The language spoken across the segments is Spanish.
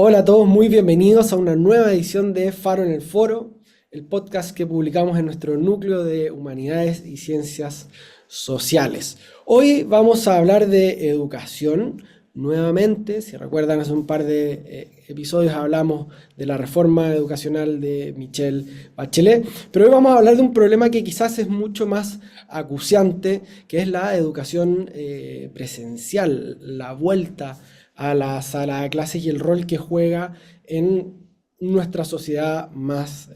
Hola a todos, muy bienvenidos a una nueva edición de Faro en el Foro, el podcast que publicamos en nuestro núcleo de Humanidades y Ciencias Sociales. Hoy vamos a hablar de educación. Nuevamente, si recuerdan, hace un par de episodios hablamos de la reforma educacional de Michelle Bachelet, pero hoy vamos a hablar de un problema que quizás es mucho más acuciante, que es la educación presencial, la vuelta a la sala de clases y el rol que juega en nuestra sociedad más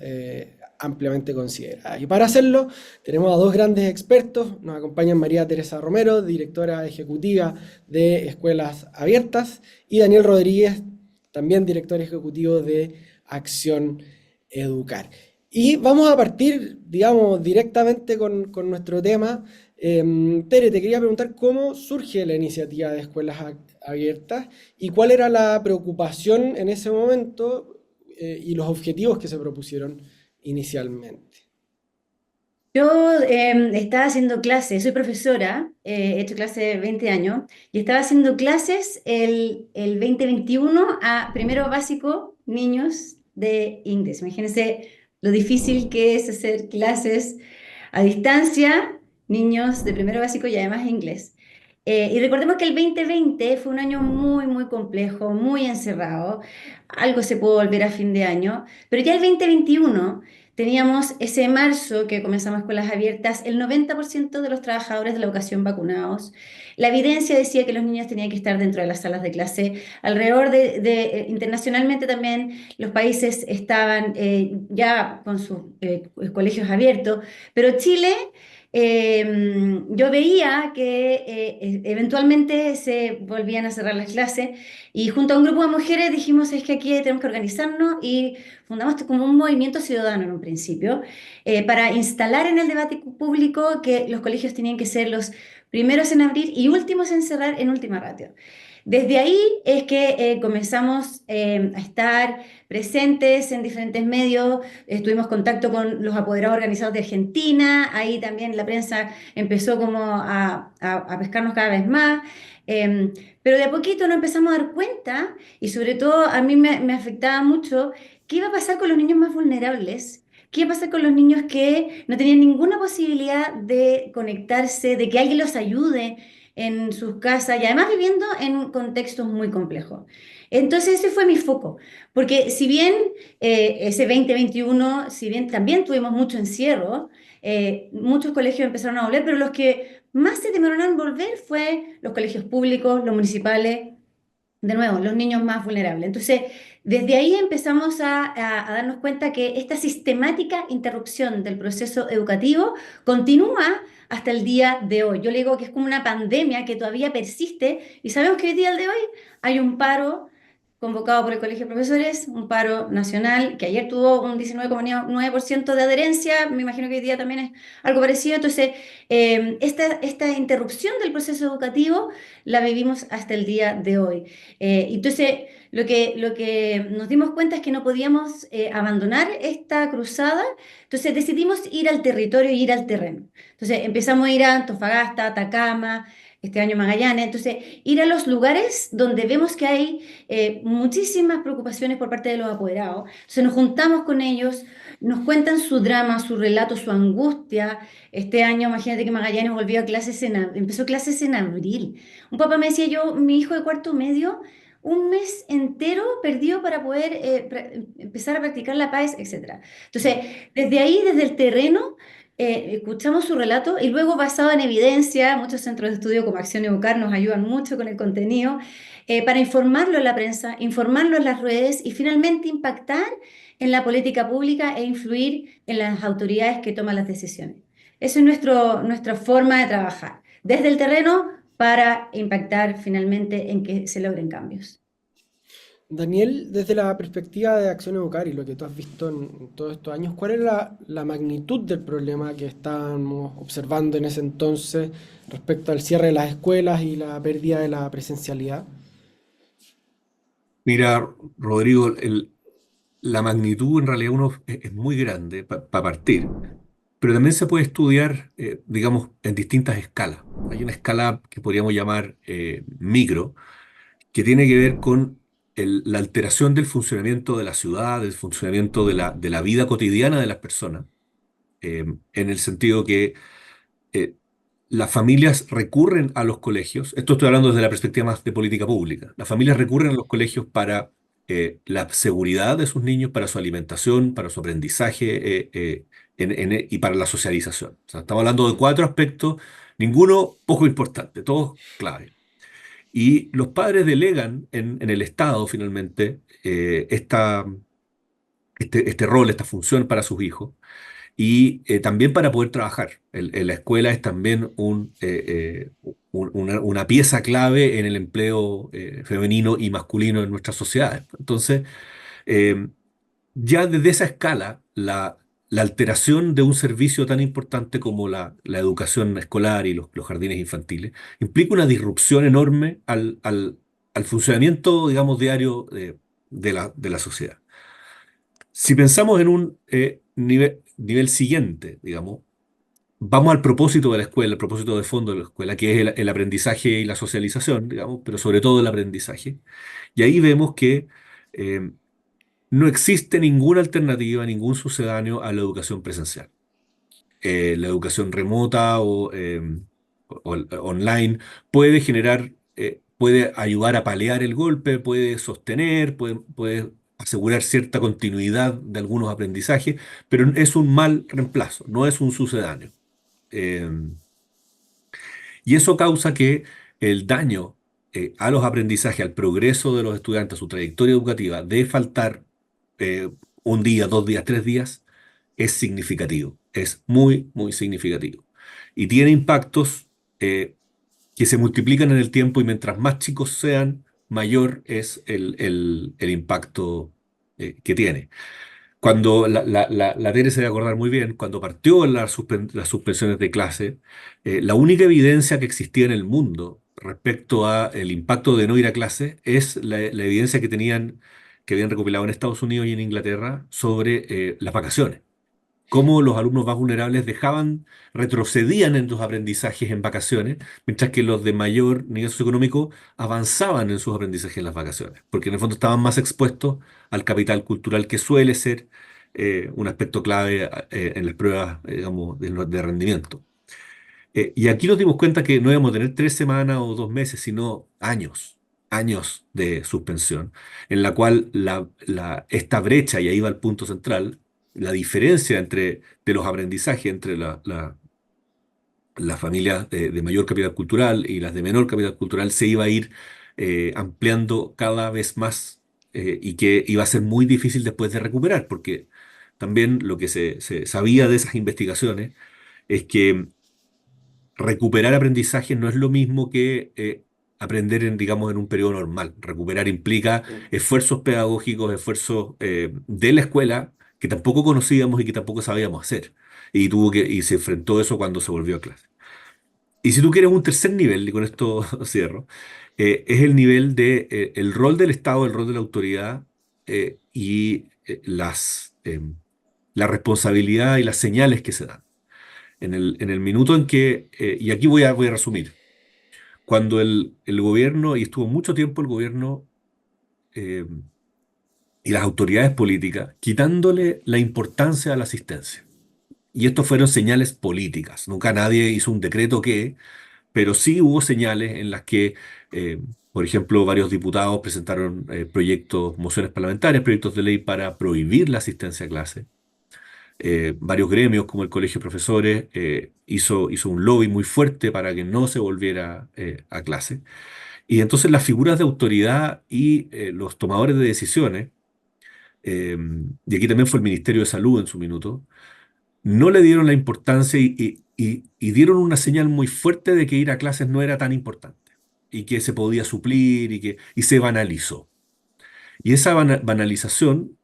ampliamente considerada. Y para hacerlo tenemos a dos grandes expertos. Nos acompañan María Teresa Romero, directora ejecutiva de Escuelas Abiertas, y Daniel Rodríguez, también director ejecutivo de Acción Educar. Y vamos a partir, digamos, directamente con nuestro tema. Tere, te quería preguntar cómo surge la iniciativa de Escuelas Abiertas y cuál era la preocupación en ese momento y los objetivos que se propusieron inicialmente. Yo estaba haciendo clases, soy profesora, he hecho clases de 20 años, y estaba haciendo clases el 2021 a primero básico niños de inglés. Imagínense lo difícil que es hacer clases a distancia, niños de primero básico y además inglés. Y recordemos que el 2020 fue un año muy, muy complejo, muy encerrado. Algo se pudo volver a fin de año, pero ya el 2021 teníamos ese marzo que comenzamos escuelas abiertas, el 90% de los trabajadores de la educación vacunados. La evidencia decía que los niños tenían que estar dentro de las salas de clase. Alrededor internacionalmente también los países estaban ya con sus colegios abiertos, pero Chile yo veía que eventualmente se volvían a cerrar las clases y junto a un grupo de mujeres dijimos, es que aquí tenemos que organizarnos y fundamos como un movimiento ciudadano en un principio para instalar en el debate público que los colegios tenían que ser los primeros en abrir y últimos en cerrar en última ratio. Desde ahí es que comenzamos a estar presentes en diferentes medios, estuvimos en contacto con los apoderados organizados de Argentina, ahí también la prensa empezó como a pescarnos cada vez más, pero de a poquito nos empezamos a dar cuenta y sobre todo a mí me afectaba mucho qué iba a pasar con los niños más vulnerables. ¿Qué iba a pasar con los niños que no tenían ninguna posibilidad de conectarse, de que alguien los ayude en sus casas y además viviendo en contextos muy complejos? Entonces ese fue mi foco, porque si bien ese 2021, si bien también tuvimos mucho encierro, muchos colegios empezaron a volver, pero los que más se demoraron en volver fue los colegios públicos, los municipales, de nuevo, los niños más vulnerables. Entonces, desde ahí empezamos a darnos cuenta que esta sistemática interrupción del proceso educativo continúa hasta el día de hoy. Yo le digo que es como una pandemia que todavía persiste y sabemos que hoy día, al de hoy, hay un paro convocado por el Colegio de Profesores, un paro nacional que ayer tuvo un 19,9% de adherencia, me imagino que hoy día también es algo parecido. Entonces, esta interrupción del proceso educativo la vivimos hasta el día de hoy. Entonces, lo que nos dimos cuenta es que no podíamos abandonar esta cruzada, entonces decidimos ir al territorio y ir al terreno. Entonces, empezamos a ir a Antofagasta, Atacama, este año Magallanes, entonces ir a los lugares donde vemos que hay muchísimas preocupaciones por parte de los apoderados. Entonces nos juntamos con ellos, nos cuentan su drama, su relato, su angustia. Este año, imagínate que Magallanes volvió a clases empezó clases en abril. Un papá me decía yo, mi hijo de cuarto medio, un mes entero perdió para poder empezar a practicar la paz, etcétera. Entonces, desde ahí, desde el terreno, escuchamos su relato y luego basado en evidencia, muchos centros de estudio como Acción Educar nos ayudan mucho con el contenido, para informarlo en la prensa, informarlo en las redes y finalmente impactar en la política pública e influir en las autoridades que toman las decisiones. Esa es nuestra forma de trabajar, desde el terreno para impactar finalmente en que se logren cambios. Daniel, desde la perspectiva de Acción Educar y lo que tú has visto en todos estos años, ¿cuál es la magnitud del problema que estábamos observando en ese entonces respecto al cierre de las escuelas y la pérdida de la presencialidad? Mira, Rodrigo, la magnitud en realidad es muy grande para partir, pero también se puede estudiar, digamos, en distintas escalas. Hay una escala que podríamos llamar micro, que tiene que ver con la alteración del funcionamiento de la ciudad, del funcionamiento de la vida cotidiana de las personas, en el sentido que eh, las familias recurren a los colegios. Esto estoy hablando desde la perspectiva más de política pública. Las familias recurren a los colegios para la seguridad de sus niños, para su alimentación, para su aprendizaje y para la socialización. O sea, estamos hablando de cuatro aspectos, ninguno poco importante, todos clave. Y los padres delegan en el Estado, finalmente, este rol, esta función para sus hijos y también para poder trabajar. La escuela es también una pieza clave en el empleo femenino y masculino en nuestras sociedades. Entonces, eh, ya desde esa escala, la alteración de un servicio tan importante como la educación escolar y los jardines infantiles implica una disrupción enorme al funcionamiento, digamos, diario de la sociedad. Si pensamos en un nivel siguiente, digamos, vamos al propósito de la escuela, el propósito de fondo de la escuela, que es el aprendizaje y la socialización, digamos, pero sobre todo el aprendizaje. Y ahí vemos que eh, no existe ninguna alternativa, ningún sucedáneo a la educación presencial. La educación remota o online puede generar, puede ayudar a paliar el golpe, puede sostener, puede asegurar cierta continuidad de algunos aprendizajes, pero es un mal reemplazo, no es un sucedáneo. Eh, y eso causa que el daño a los aprendizajes, al progreso de los estudiantes, a su trayectoria educativa, de faltar un día, 2 días, 3 días, es significativo, es muy, muy significativo. Y tiene impactos que se multiplican en el tiempo y mientras más chicos sean, mayor es el impacto que tiene. Cuando la Tere se debe acordar muy bien, cuando partió las suspensiones de clase, la única evidencia que existía en el mundo respecto a el impacto de no ir a clase es la evidencia que habían recopilado en Estados Unidos y en Inglaterra sobre las vacaciones. Cómo los alumnos más vulnerables retrocedían en sus aprendizajes en vacaciones, mientras que los de mayor nivel socioeconómico avanzaban en sus aprendizajes en las vacaciones, porque en el fondo estaban más expuestos al capital cultural que suele ser un aspecto clave en las pruebas, digamos, de rendimiento. Y aquí nos dimos cuenta que no íbamos a tener 3 semanas o 2 meses, sino años, años de suspensión, en la cual esta brecha, y ahí va el punto central, la diferencia de los aprendizajes entre las familias de mayor capital cultural y las de menor capital cultural se iba a ir ampliando cada vez más y que iba a ser muy difícil después de recuperar, porque también lo que se sabía de esas investigaciones es que recuperar aprendizaje no es lo mismo que aprender digamos, en un periodo normal. Recuperar implica esfuerzos pedagógicos, esfuerzos de la escuela que tampoco conocíamos y que tampoco sabíamos hacer. Y se enfrentó eso cuando se volvió a clase. Y si tú quieres un tercer nivel, y con esto cierro, es el nivel de el rol del Estado, el rol de la autoridad y la responsabilidad y las señales que se dan. En el minuto en que, y aquí voy a resumir, cuando el gobierno, y estuvo mucho tiempo el gobierno eh, y las autoridades políticas, quitándole la importancia a la asistencia. Y estos fueron señales políticas. Nunca nadie hizo un decreto pero sí hubo señales en las que, por ejemplo, varios diputados presentaron proyectos, mociones parlamentarias, proyectos de ley para prohibir la asistencia a clase. Varios gremios, como el Colegio de Profesores, hizo un lobby muy fuerte para que no se volviera a clase. Y entonces las figuras de autoridad y los tomadores de decisiones, y aquí también fue el Ministerio de Salud en su minuto, no le dieron la importancia y dieron una señal muy fuerte de que ir a clases no era tan importante y que se podía suplir y se banalizó. Y esa banalización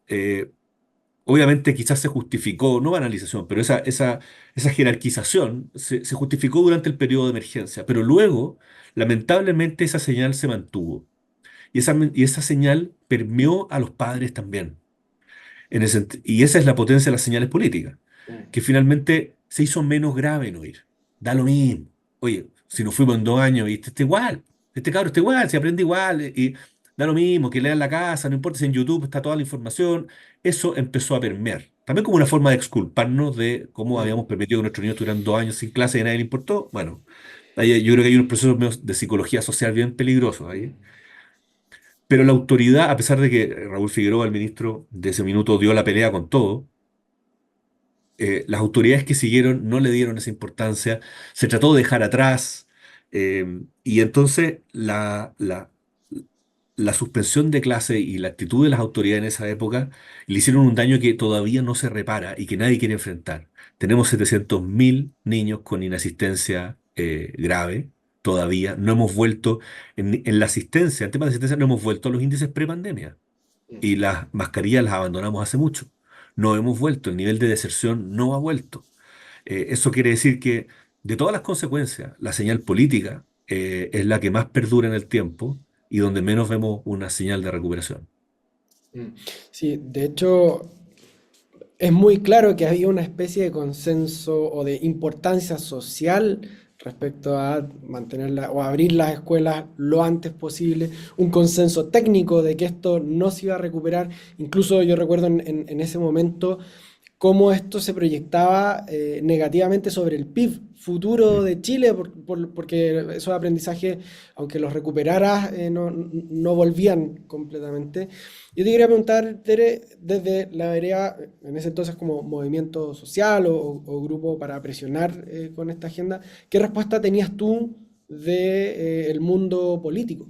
obviamente quizás se justificó, no banalización, pero esa jerarquización se justificó durante el periodo de emergencia, pero luego, lamentablemente, esa señal se mantuvo y esa señal permeó a los padres también. Y esa es la potencia de las señales políticas, que finalmente se hizo menos grave no ir. Da lo mismo. Oye, si nos fuimos en 2 años y este está igual, este cabro está igual, se aprende igual. da lo mismo, que lean en la casa, no importa si en YouTube está toda la información. Eso empezó a permear. También como una forma de exculparnos de cómo Mm. habíamos permitido que nuestros niños estuvieran 2 años sin clase y a nadie le importó. Bueno, yo creo que hay unos procesos de psicología social bien peligrosos ahí. Pero la autoridad, a pesar de que Raúl Figueroa, el ministro de ese minuto, dio la pelea con todo, las autoridades que siguieron no le dieron esa importancia, se trató de dejar atrás, y entonces la suspensión de clase y la actitud de las autoridades en esa época le hicieron un daño que todavía no se repara y que nadie quiere enfrentar. Tenemos 700.000 niños con inasistencia grave todavía, no hemos vuelto en la asistencia, en temas de asistencia no hemos vuelto a los índices prepandemia Mm. y las mascarillas las abandonamos hace mucho. No hemos vuelto, el nivel de deserción no ha vuelto. Eso quiere decir que de todas las consecuencias, la señal política es la que más perdura en el tiempo y donde menos vemos una señal de recuperación. Mm. Sí, de hecho, es muy claro que había una especie de consenso o de importancia social respecto a mantenerla o abrir las escuelas lo antes posible, un consenso técnico de que esto no se iba a recuperar. Incluso yo recuerdo en ese momento cómo esto se proyectaba negativamente sobre el PIB futuro Mm. de Chile, porque esos aprendizajes, aunque los recuperaras, no volvían completamente. Yo te quería preguntar, Tere, desde la vereda, en ese entonces como movimiento social o grupo para presionar con esta agenda, ¿qué respuesta tenías tú del mundo político?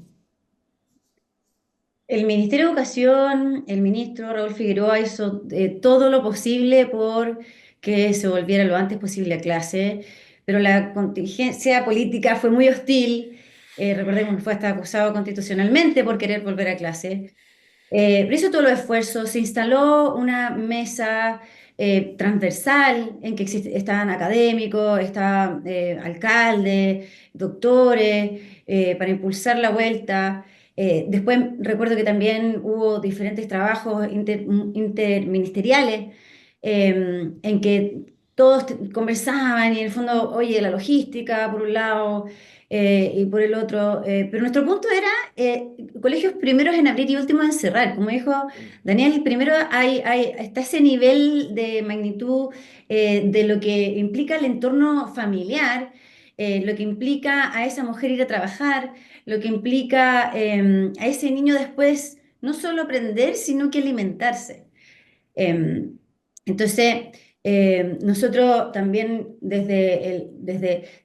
El Ministerio de Educación, el ministro Raúl Figueroa hizo todo lo posible por que se volviera lo antes posible a clase, pero la contingencia política fue muy hostil. Recordemos que fue hasta acusado constitucionalmente por querer volver a clase. Pero hizo todos los esfuerzos, se instaló una mesa transversal en que estaban académicos, estaban alcaldes, doctores, para impulsar la vuelta. Después recuerdo que también hubo diferentes trabajos interministeriales en que todos conversaban y en el fondo, oye, la logística por un lado y por el otro, pero nuestro punto era colegios primeros en abrir y últimos en cerrar. Como dijo Daniel, primero está ese nivel de magnitud de lo que implica el entorno familiar, lo que implica a esa mujer ir a trabajar, lo que implica a ese niño después no solo aprender, sino que alimentarse. Eh, entonces, nosotros también desde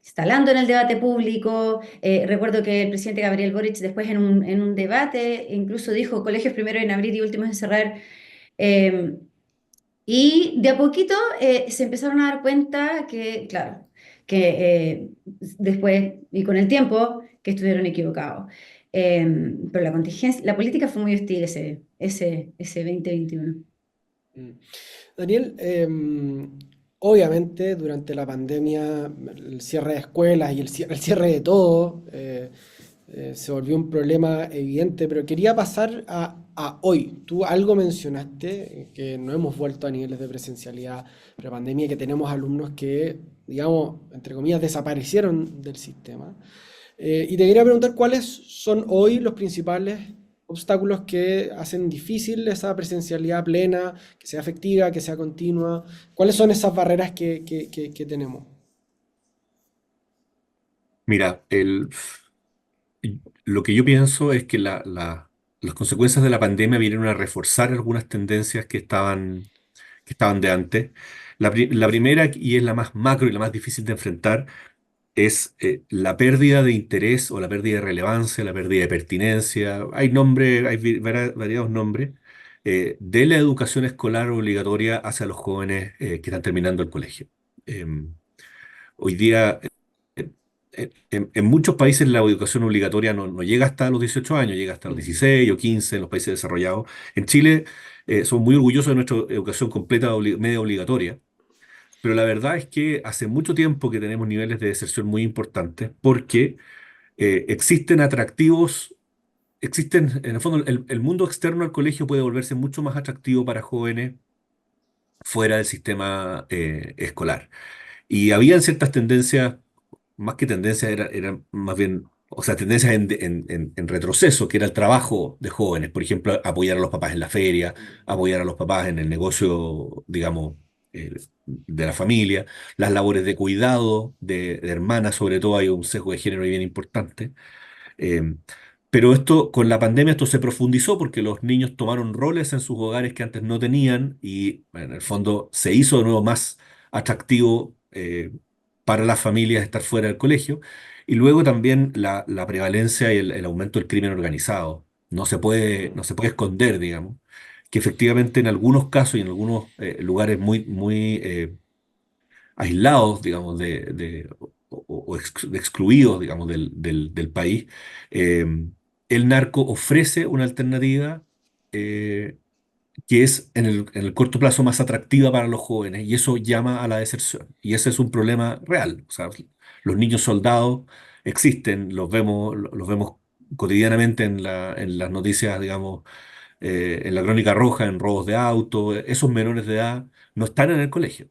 instalando en el debate público, recuerdo que el presidente Gabriel Boric después en un debate incluso dijo colegios primero en abrir y últimos en cerrar. eh, y de a poquito se empezaron a dar cuenta que, claro, que después y con el tiempo que estuvieron equivocados. Pero la contingencia, la política fue muy hostil ese 2021. Mm. Daniel, obviamente durante la pandemia el cierre de escuelas y el cierre de todo se volvió un problema evidente, pero quería pasar a hoy. Tú algo mencionaste, que no hemos vuelto a niveles de presencialidad pre-pandemia, que tenemos alumnos que, digamos, entre comillas, desaparecieron del sistema. Y te quería preguntar cuáles son hoy los principales obstáculos que hacen difícil esa presencialidad plena, que sea efectiva, que sea continua. ¿Cuáles son esas barreras que tenemos? Mira, lo que yo pienso es que las consecuencias de la pandemia vienen a reforzar algunas tendencias que estaban de antes. La primera, y es la más macro y la más difícil de enfrentar, es la pérdida de interés o la pérdida de relevancia, la pérdida de pertinencia. Hay nombres, hay variados nombres de la educación escolar obligatoria hacia los jóvenes que están terminando el colegio. Hoy día, en muchos países la educación obligatoria no llega hasta los 18 años, llega hasta los Mm. 16 o 15 en los países desarrollados. En Chile somos muy orgullosos de nuestra educación completa media obligatoria. Pero la verdad es que hace mucho tiempo que tenemos niveles de deserción muy importantes porque existen atractivos, en el fondo, el mundo externo al colegio puede volverse mucho más atractivo para jóvenes fuera del sistema escolar. Y habían ciertas tendencias, más que tendencias, eran más bien o sea, tendencias en retroceso, que era el trabajo de jóvenes, por ejemplo, apoyar a los papás en la feria, apoyar a los papás en el negocio, digamos, de la familia, las labores de cuidado de hermanas, sobre todo hay un sesgo de género ahí bien importante. Eh, pero esto, con la pandemia, esto se profundizó porque los niños tomaron roles en sus hogares que antes no tenían y bueno, en el fondo se hizo de nuevo más atractivo para las familias estar fuera del colegio. Y luego también la prevalencia y el aumento del crimen organizado. No se puede esconder, digamos, que efectivamente en algunos casos y en algunos lugares muy aislados, digamos, o excluidos, digamos, del país, eh, el narco ofrece una alternativa eh, que es en el corto plazo más atractiva para los jóvenes y eso llama a la deserción. Y ese es un problema real. O sea, los niños soldados existen, los vemos cotidianamente en las noticias, digamos, en la crónica roja, en robos de auto. Esos menores de edad no están en el colegio.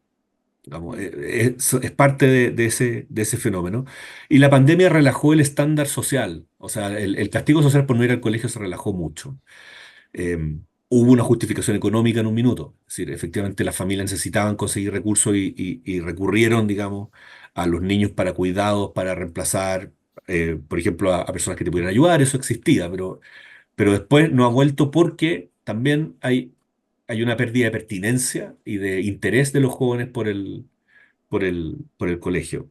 Digamos, es parte de ese fenómeno. Y la pandemia relajó el estándar social, o sea, el castigo social por no ir al colegio se relajó mucho. Eh, Hubo una justificación económica en un minuto, es decir, efectivamente las familias necesitaban conseguir recursos y recurrieron, digamos, a los niños para cuidados, para reemplazar, por ejemplo, a personas que te pudieran ayudar, eso existía, pero después no ha vuelto porque también hay una pérdida de pertinencia y de interés de los jóvenes por el colegio.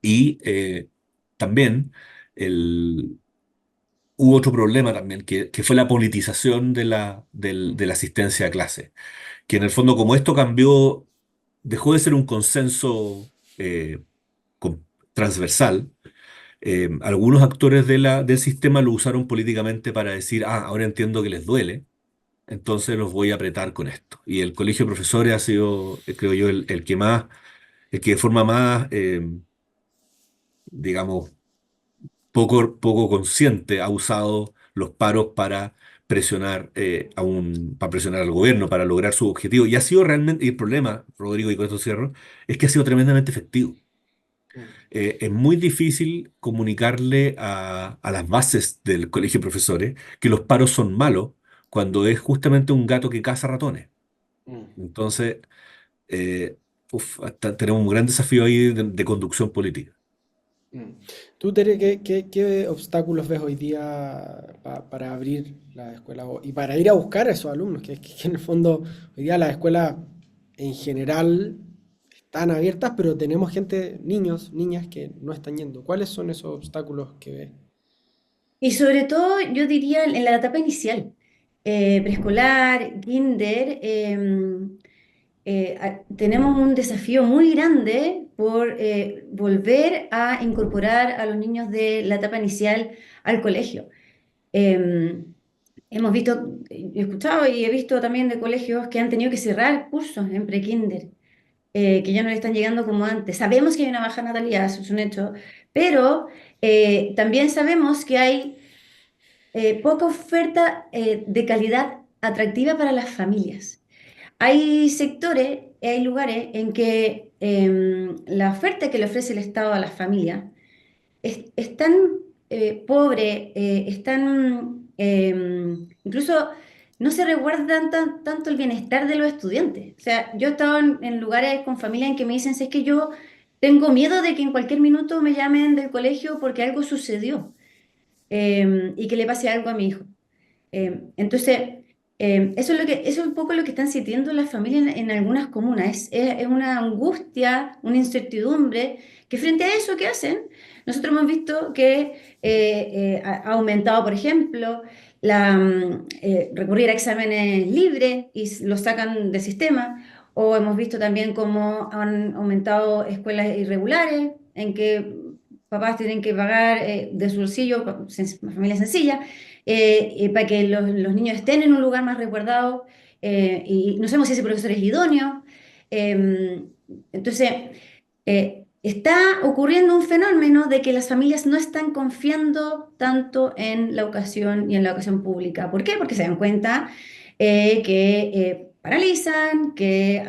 Y también el, hubo otro problema también, que fue la politización de la asistencia a clase, que en el fondo como esto cambió, dejó de ser un consenso transversal. Algunos actores del sistema lo usaron políticamente para decir, ahora entiendo que les duele, entonces los voy a apretar con esto. Y el colegio de profesores ha sido, creo yo, el que de forma más, digamos, poco consciente ha usado los paros para presionar al gobierno, para lograr su objetivo. Y ha sido realmente, y el problema, Rodrigo, y con esto cierro, es que ha sido tremendamente efectivo. Mm, Es muy difícil comunicarle a las bases del colegio de profesores que los paros son malos cuando es justamente un gato que caza ratones. mm, Entonces, eh, tenemos un gran desafío ahí de conducción política. mm. ¿Tú, Tere, qué obstáculos ves hoy día para abrir la escuela y para ir a buscar a esos alumnos? Que en el fondo hoy día las escuelas en general están abiertas, pero tenemos gente, niños, niñas que no están yendo. ¿Cuáles son esos obstáculos que ves? Y sobre todo, yo diría en la etapa inicial, preescolar, kinder, tenemos un desafío muy grande por volver a incorporar a los niños de la etapa inicial al colegio. Eh, Hemos visto, he escuchado y he visto también de colegios que han tenido que cerrar cursos en pre-kinder, que ya no le están llegando como antes. Sabemos que hay una baja natalidad, eso es un hecho, pero también sabemos que hay poca oferta de calidad atractiva para las familias. Hay sectores, hay lugares en que la oferta que le ofrece el Estado a las familias es tan pobre, es tan, incluso no se recuerda tanto el bienestar de los estudiantes. O sea, yo he estado en lugares con familias en que me dicen, "Si es que yo tengo miedo de que en cualquier minuto me llamen del colegio porque algo sucedió y que le pase algo a mi hijo". Entonces, eso es un poco lo que están sintiendo las familias en algunas comunas. Es una angustia, una incertidumbre, que frente a eso, ¿qué hacen? Nosotros hemos visto que ha aumentado, por ejemplo, recurrir a exámenes libres y los sacan del sistema, o hemos visto también cómo han aumentado escuelas irregulares, en que papás tienen que pagar de su bolsillo, familia sencilla para que los niños estén en un lugar más resguardado y no sabemos si ese profesor es idóneo. Eh, entonces, está ocurriendo un fenómeno de que las familias no están confiando tanto en la educación y en la educación pública. ¿Por qué? Porque se dan cuenta que paralizan, que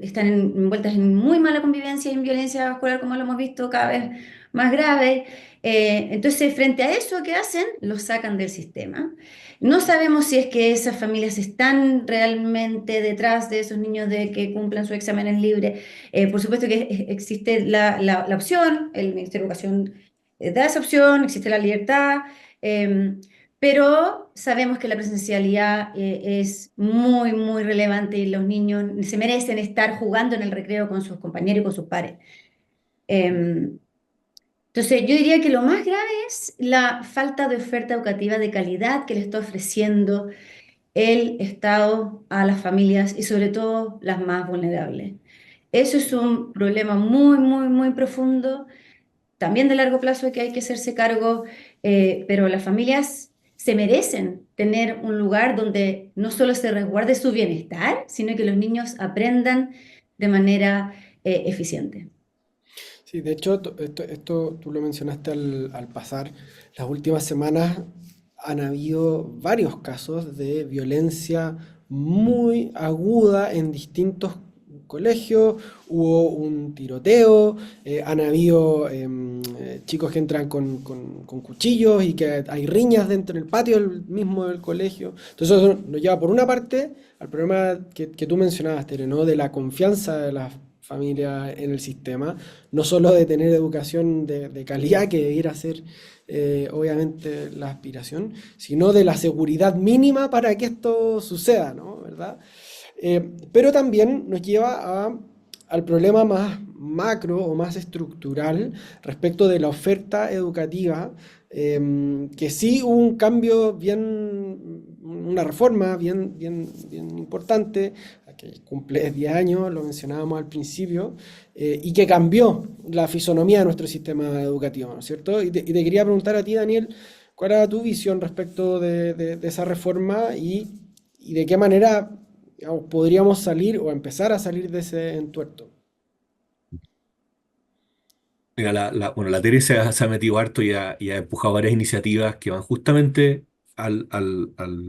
están envueltas en muy mala convivencia y en violencia escolar, como lo hemos visto cada vez más grave. Entonces, frente a eso, ¿qué hacen? Los sacan del sistema. No sabemos si es que esas familias están realmente detrás de esos niños de que cumplan sus exámenes libres. Por supuesto que existe la opción, el Ministerio de Educación da esa opción, existe la libertad. eh, pero sabemos que la presencialidad es muy, muy relevante y los niños se merecen estar jugando en el recreo con sus compañeros y con sus pares. Em, entonces, yo diría que lo más grave es la falta de oferta educativa de calidad que le está ofreciendo el Estado a las familias y sobre todo las más vulnerables. Eso es un problema muy, muy, muy profundo también de largo plazo que hay que hacerse cargo, pero las familias se merecen tener un lugar donde no solo se resguarde su bienestar, sino que los niños aprendan de manera eficiente. Sí, de hecho, esto tú lo mencionaste al pasar. Las últimas semanas han habido varios casos de violencia muy aguda en distintos colegios. Hubo un tiroteo, han habido chicos que entran con cuchillos y que hay riñas dentro del patio mismo del colegio. Entonces eso nos lleva por una parte al problema que tú mencionabas, Tere, ¿no? De la confianza de las familias en el sistema, no solo de tener educación de calidad, que debiera ser obviamente la aspiración, sino de la seguridad mínima para que esto suceda, ¿no? ¿Verdad? Pero también nos lleva al problema más macro o más estructural respecto de la oferta educativa, que sí hubo un cambio una reforma bien importante, que cumple 10 años, lo mencionábamos al principio, y que cambió la fisonomía de nuestro sistema educativo, ¿no es cierto? Y te quería preguntar a ti, Daniel, ¿cuál era tu visión respecto de esa reforma y de qué manera, digamos, podríamos salir o empezar a salir de ese entuerto? Mira, bueno, la Tere se ha metido harto y ha empujado varias iniciativas que van justamente al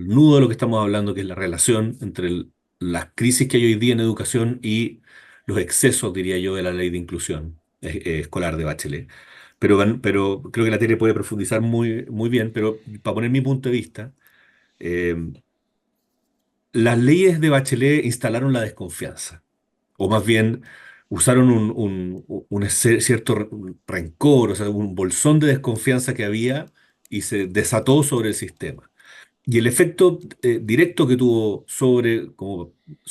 nudo de lo que estamos hablando, que es la relación entre las crisis que hay hoy día en educación y los excesos, diría yo, de la ley de inclusión escolar de Bachelet. Pero creo que la Tere puede profundizar muy, muy bien, pero para poner mi punto de vista, eh, las leyes de Bachelet instalaron la desconfianza, o más bien usaron cierto rencor, o sea, un bolsón de desconfianza que había y se desató sobre el sistema. Y el efecto directo que tuvo sobre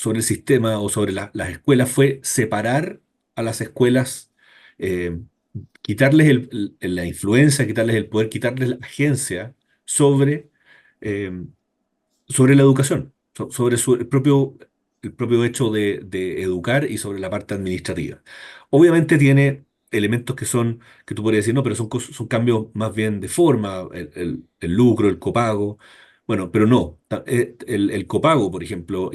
el sistema o sobre las escuelas fue separar a las escuelas, eh, quitarles la influencia, quitarles el poder, quitarles la agencia sobre, eh, sobre la educación, sobre el propio hecho de educar y sobre la parte administrativa. Obviamente tiene elementos que tú podrías decir, no, pero son cambios más bien de forma, el lucro, el copago. Bueno, pero no. El copago, por ejemplo,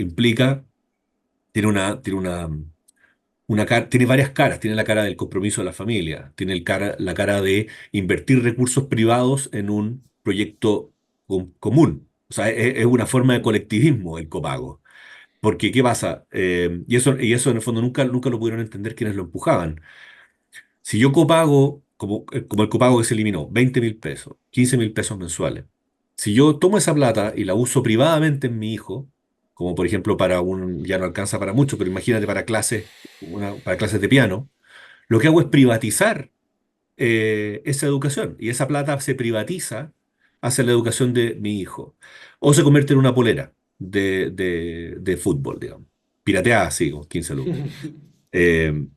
tiene varias caras. Tiene la cara del compromiso de la familia, tiene la cara de invertir recursos privados en un proyecto común. O sea, es una forma de colectivismo el copago. Porque, ¿qué pasa? Y eso en el fondo nunca lo pudieron entender quienes lo empujaban. Si yo copago, como el copago que se eliminó, 20.000 pesos, 15.000 pesos mensuales. Si yo tomo esa plata y la uso privadamente en mi hijo, como por ejemplo ya no alcanza para mucho, pero imagínate para clases de piano, lo que hago es privatizar esa educación y esa plata se privatiza hacia la educación de mi hijo. O se convierte en una polera de fútbol, digamos. Pirateada, así, con 15 lucas. Eh,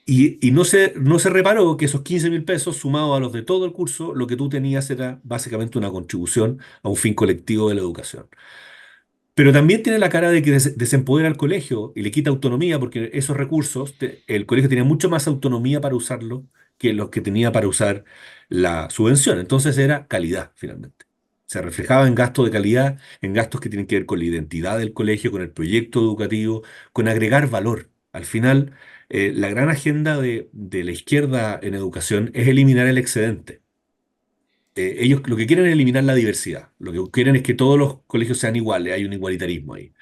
y no se reparó que esos 15.000 pesos, sumados a los de todo el curso, lo que tú tenías era básicamente una contribución a un fin colectivo de la educación. Pero también tiene la cara de que desempodera al colegio y le quita autonomía, porque esos recursos, el colegio tenía mucho más autonomía para usarlo que los que tenía para usar la subvención. Entonces era calidad, finalmente. Se reflejaba en gastos de calidad, en gastos que tienen que ver con la identidad del colegio, con el proyecto educativo, con agregar valor. Al final, la gran agenda de la izquierda en educación es eliminar el excedente. Ellos lo que quieren es eliminar la diversidad. Lo que quieren es que todos los colegios sean iguales, hay un igualitarismo ahí.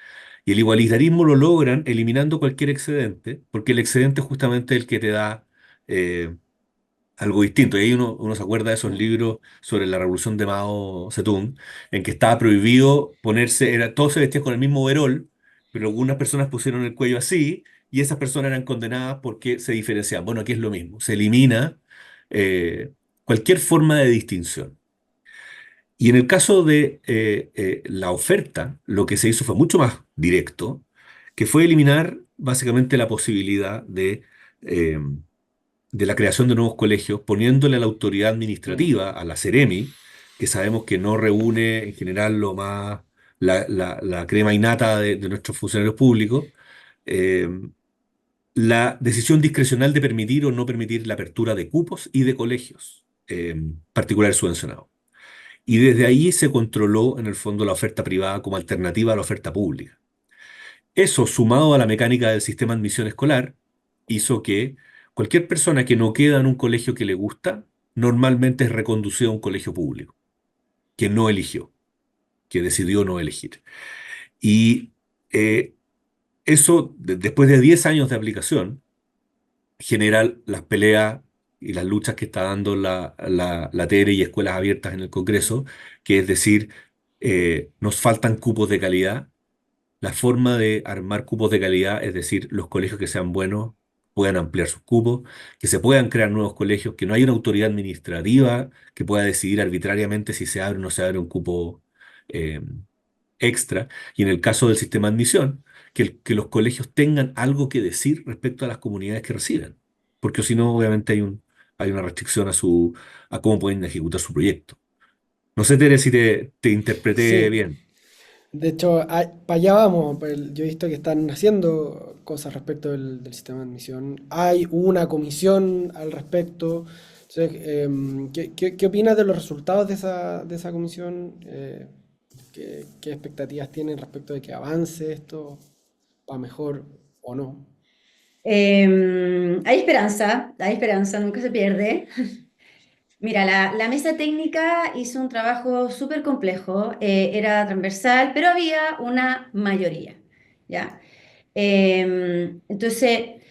Y el igualitarismo lo logran eliminando cualquier excedente, porque el excedente es justamente el que te da eh, algo distinto. Y ahí uno se acuerda de esos claro. libros sobre la revolución de Mao Zedong, en que estaba prohibido ponerse, todos se vestían con el mismo overol, pero algunas personas pusieron el cuello así, y esas personas eran condenadas porque se diferenciaban. Bueno, aquí es lo mismo, se elimina eh, cualquier forma de distinción. Y en el caso de la oferta, lo que se hizo fue mucho más directo, que fue eliminar básicamente la posibilidad eh, de la creación de nuevos colegios, poniéndole a la autoridad Mm. administrativa, a la Seremi, que sabemos que no reúne en general lo más, la crema innata de nuestros funcionarios públicos, eh, la decisión discrecional de permitir o no permitir la apertura de cupos y de colegios particulares subvencionados. Y desde ahí se controló en el fondo la oferta privada como alternativa a la oferta pública. Eso, sumado a la mecánica del sistema de admisión escolar, hizo que cualquier persona que no queda en un colegio que le gusta, normalmente es reconducida a un colegio público, que no eligió, que decidió no elegir. Y eh, eso, después de 10 años de aplicación, genera las peleas y las luchas que está dando la TR y escuelas abiertas en el Congreso, que es decir, nos faltan cupos de calidad. La forma de armar cupos de calidad, es decir, los colegios que sean buenos puedan ampliar sus cupos, que se puedan crear nuevos colegios, que no haya una autoridad administrativa que pueda decidir arbitrariamente si se abre o no se abre un cupo eh, extra. Y en el caso del sistema de admisión, que los colegios tengan algo que decir respecto a las comunidades que reciben. Porque si no, obviamente hay una restricción a cómo pueden ejecutar su proyecto. No sé, Tere, si te interpreté Sí, bien. de hecho, para allá vamos. Pues, yo he visto que están haciendo cosas respecto del sistema de admisión. Hay una comisión al respecto. Entonces, ¿qué opinas de los resultados de esa comisión? ¿Qué expectativas tienen respecto de que avance esto para mejor o no? Hay esperanza, nunca se pierde. Mira, la mesa técnica hizo un trabajo súper complejo, era transversal, pero había una mayoría, ¿ya? Entonces,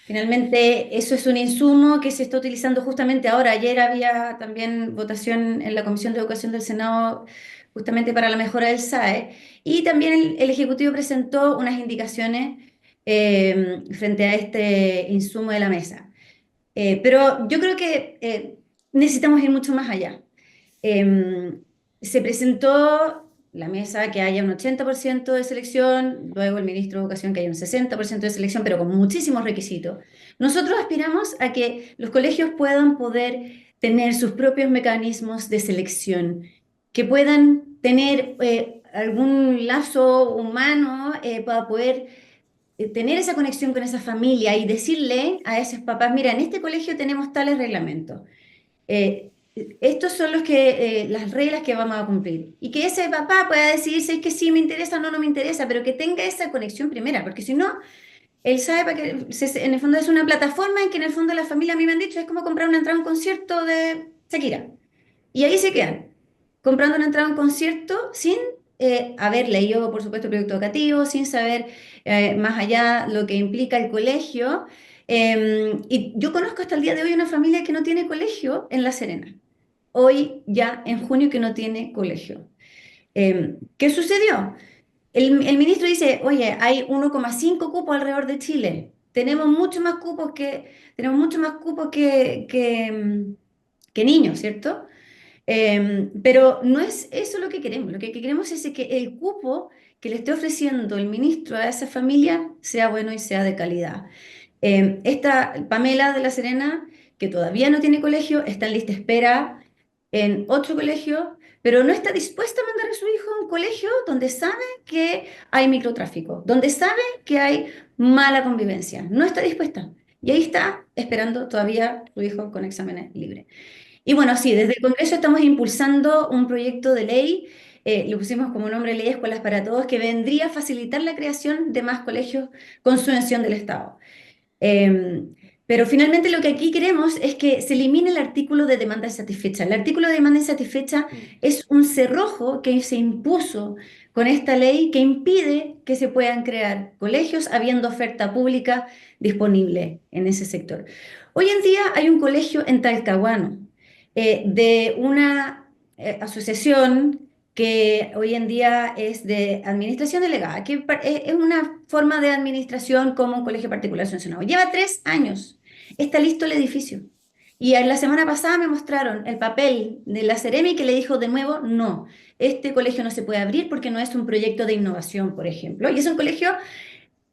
finalmente, eso es un insumo que se está utilizando justamente ahora. Ayer había también votación en la Comisión de Educación del Senado justamente para la mejora del SAE, y también el Ejecutivo presentó unas indicaciones frente a este insumo de la mesa. Pero yo creo que necesitamos ir mucho más allá. Se presentó la mesa que haya un 80% de selección, luego el ministro de Educación que haya un 60% de selección, pero con muchísimos requisitos. Nosotros aspiramos a que los colegios puedan poder tener sus propios mecanismos de selección, que puedan tener algún lazo humano para poder tener esa conexión con esa familia y decirle a esos papás, mira, en este colegio tenemos tales reglamentos. Estos son las reglas que vamos a cumplir. Y que ese papá pueda decidir si es que sí me interesa o no, no me interesa, pero que tenga esa conexión primera, porque si no, él sabe para que en el fondo es una plataforma en que en el fondo la familia, a mí me han dicho, es como comprar una entrada a un concierto de Shakira. Y ahí se quedan, comprando una entrada a un concierto sin haber leído, por supuesto, el proyecto educativo, sin saber más allá lo que implica el colegio. Y yo conozco hasta el día de hoy una familia que no tiene colegio en La Serena. Hoy, ya en junio, que no tiene colegio. ¿Qué sucedió? El ministro dice, oye, hay 1,5 cupos alrededor de Chile. Tenemos mucho más cupos que niños, ¿cierto? Pero no es eso lo que queremos. Lo que queremos es que el cupo que le esté ofreciendo el ministro a esa familia sea bueno y sea de calidad. Esta Pamela de La Serena, que todavía no tiene colegio, está en lista de espera en otro colegio, pero no está dispuesta a mandar a su hijo a un colegio donde sabe que hay microtráfico, donde sabe que hay mala convivencia. No está dispuesta. Y ahí está esperando todavía su hijo con exámenes libres. Y bueno, sí, desde el Congreso estamos impulsando un proyecto de ley, le pusimos como nombre Ley Escuelas para Todos, que vendría a facilitar la creación de más colegios con subvención del Estado. Eh, Pero finalmente lo que aquí queremos es que se elimine el artículo de demanda insatisfecha. El artículo de demanda insatisfecha es un cerrojo que se impuso con esta ley que impide que se puedan crear colegios habiendo oferta pública disponible en ese sector. Hoy en día hay un colegio en Talcahuano de una asociación que hoy en día es de administración delegada, que es una forma de administración como un colegio particular sancionado. Lleva 3 años, está listo el edificio. Y la semana pasada me mostraron el papel de la Seremi que le dijo de nuevo, no, este colegio no se puede abrir porque no es un proyecto de innovación, por ejemplo. Y es un colegio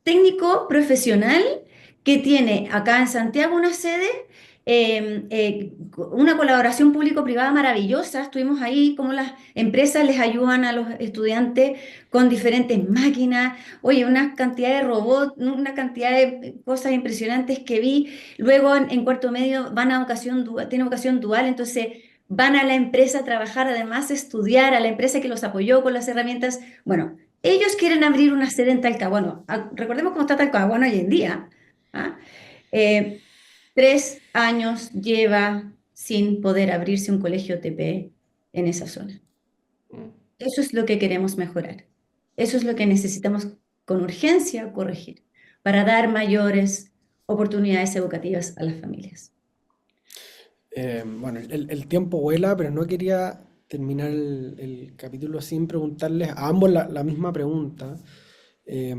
técnico profesional que tiene acá en Santiago una sede, una colaboración público-privada maravillosa. Estuvimos ahí, como las empresas les ayudan a los estudiantes con diferentes máquinas. Oye, una cantidad de robots, una cantidad de cosas impresionantes que vi. Luego en cuarto medio van a educación, tienen educación dual, entonces van a la empresa a trabajar, además de estudiar, a la empresa que los apoyó con las herramientas. Bueno, ellos quieren abrir una sede en Talcahuano. Recordemos cómo está Talcahuano hoy en día. ¿Ah? Eh, 3 años lleva sin poder abrirse un colegio TP en esa zona. Eso es lo que queremos mejorar. Eso es lo que necesitamos con urgencia corregir para dar mayores oportunidades educativas a las familias. Bueno, el tiempo vuela, pero no quería terminar el capítulo sin preguntarles a ambos la misma pregunta, que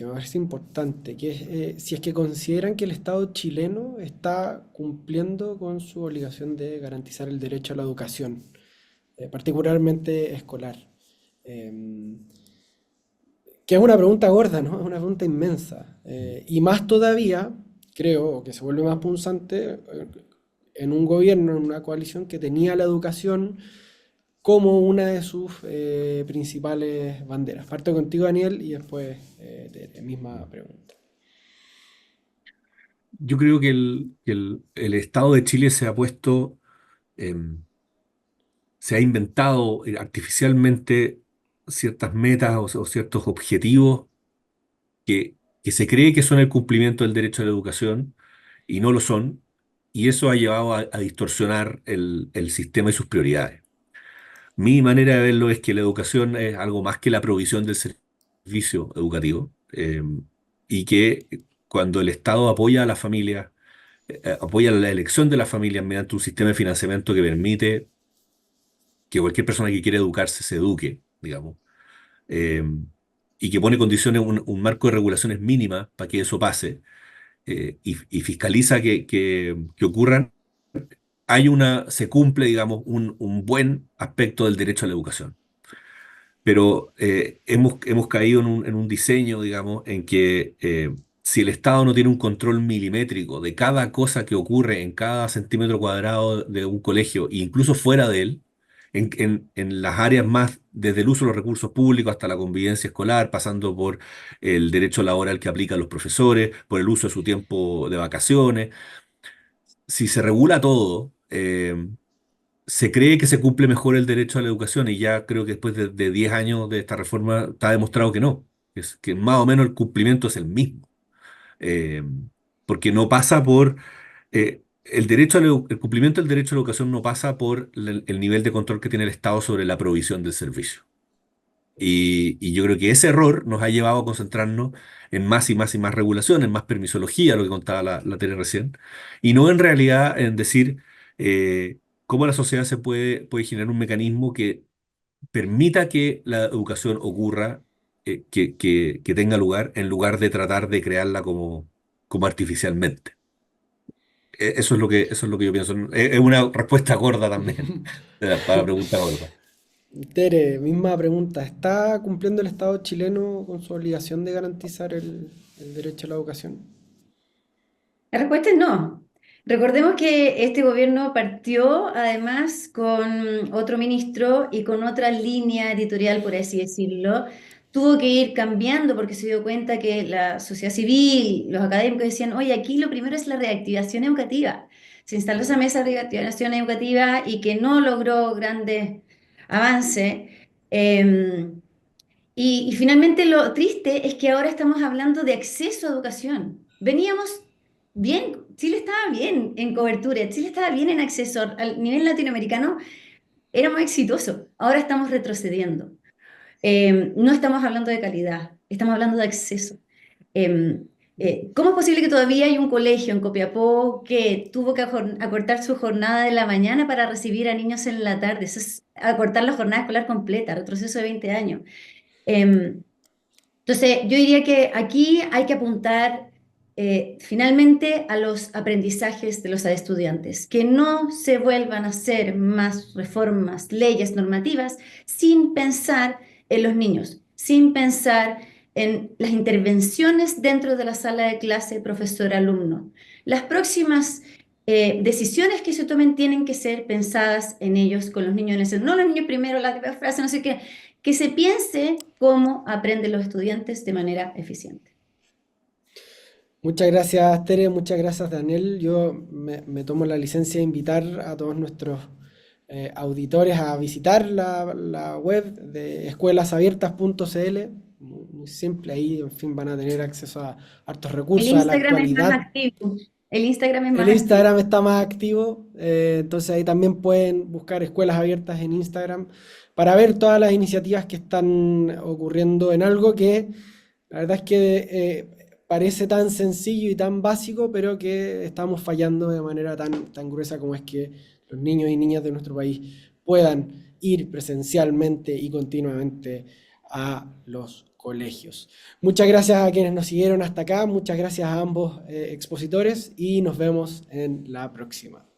me parece importante, que es si es que consideran que el Estado chileno está cumpliendo con su obligación de garantizar el derecho a la educación, particularmente escolar. Em, que es una pregunta gorda, ¿no? Es una pregunta inmensa. Y más todavía, creo, que se vuelve más punzante en un gobierno, en una coalición que tenía la educación como una de sus principales banderas. Parto contigo, Daniel, y después misma pregunta. Yo creo que el Estado de Chile se ha puesto, em, se ha inventado artificialmente ciertas metas o ciertos objetivos que se cree que son el cumplimiento del derecho a la educación y no lo son, y eso ha llevado a distorsionar el sistema y sus prioridades. Mi manera de verlo es que la educación es algo más que la provisión del servicio educativo, y que cuando el Estado apoya a la familia, apoya la elección de las familias mediante un sistema de financiamiento que permite que cualquier persona que quiera educarse se eduque, digamos, eh, y que pone condiciones, un marco de regulaciones mínimas para que eso pase, y fiscaliza que ocurran, se cumple, digamos, un buen aspecto del derecho a la educación. Pero hemos caído en un diseño, digamos, en que si el Estado no tiene un control milimétrico de cada cosa que ocurre en cada centímetro cuadrado de un colegio, e incluso fuera de él, en las áreas más, desde el uso de los recursos públicos hasta la convivencia escolar, pasando por el derecho laboral que aplican los profesores, por el uso de su tiempo de vacaciones, si se regula todo, se cree que se cumple mejor el derecho a la educación y ya creo que después de 10 años de esta reforma está demostrado que no, es que más o menos el cumplimiento es el mismo. Eh, Porque no pasa por el cumplimiento del derecho a la educación no pasa por el nivel de control que tiene el Estado sobre la provisión del servicio. Y yo creo que ese error nos ha llevado a concentrarnos en más y más y más regulación, en más permisología, lo que contaba la Tere recién, y no en realidad en decir cómo la sociedad puede generar un mecanismo que permita que la educación ocurra, que tenga lugar, en lugar de tratar de crearla como artificialmente. Eso es lo que yo pienso. Es una respuesta gorda también, para la pregunta gorda. Tere, misma pregunta. ¿Está cumpliendo el Estado chileno con su obligación de garantizar el derecho a la educación? La respuesta es no. Recordemos que este gobierno partió además con otro ministro y con otra línea editorial, por así decirlo. Tuvo que ir cambiando porque se dio cuenta que la sociedad civil, los académicos decían, oye, aquí lo primero es la reactivación educativa. Se instaló esa mesa de reactivación educativa y que no logró grandes avances. Y finalmente lo triste es que ahora estamos hablando de acceso a educación. Veníamos bien Chile estaba bien en cobertura, Chile estaba bien en acceso al nivel latinoamericano, éramos exitosos, ahora estamos retrocediendo. No estamos hablando de calidad, estamos hablando de acceso. Eh, ¿Cómo es posible que todavía hay un colegio en Copiapó que tuvo que acortar su jornada de la mañana para recibir a niños en la tarde? Eso es acortar la jornada escolar completa, retroceso de 20 años. Eh, entonces, yo diría que aquí hay que apuntar finalmente a los aprendizajes de los estudiantes, que no se vuelvan a hacer más reformas, leyes normativas sin pensar en los niños, sin pensar en las intervenciones dentro de la sala de clase profesor-alumno. Las próximas decisiones que se tomen tienen que ser pensadas en ellos, con los niños en ese, no los niños primero, la frase, no sé qué, que se piense cómo aprenden los estudiantes de manera eficiente. Muchas gracias, Tere, muchas gracias, Daniel. Yo me tomo la licencia de invitar a todos nuestros auditores a visitar la web de escuelasabiertas.cl. Muy simple, ahí, en fin, van a tener acceso a hartos El recursos, a la Instagram es más actualidad. activo. El Instagram es El más activo. Instagram está más activo, entonces ahí también pueden buscar Escuelas Abiertas en Instagram para ver todas las iniciativas que están ocurriendo en algo que la verdad es que parece tan sencillo y tan básico, pero que estamos fallando de manera tan gruesa como es que los niños y niñas de nuestro país puedan ir presencialmente y continuamente a los colegios. Muchas gracias a quienes nos siguieron hasta acá, muchas gracias a ambos expositores y nos vemos en la próxima.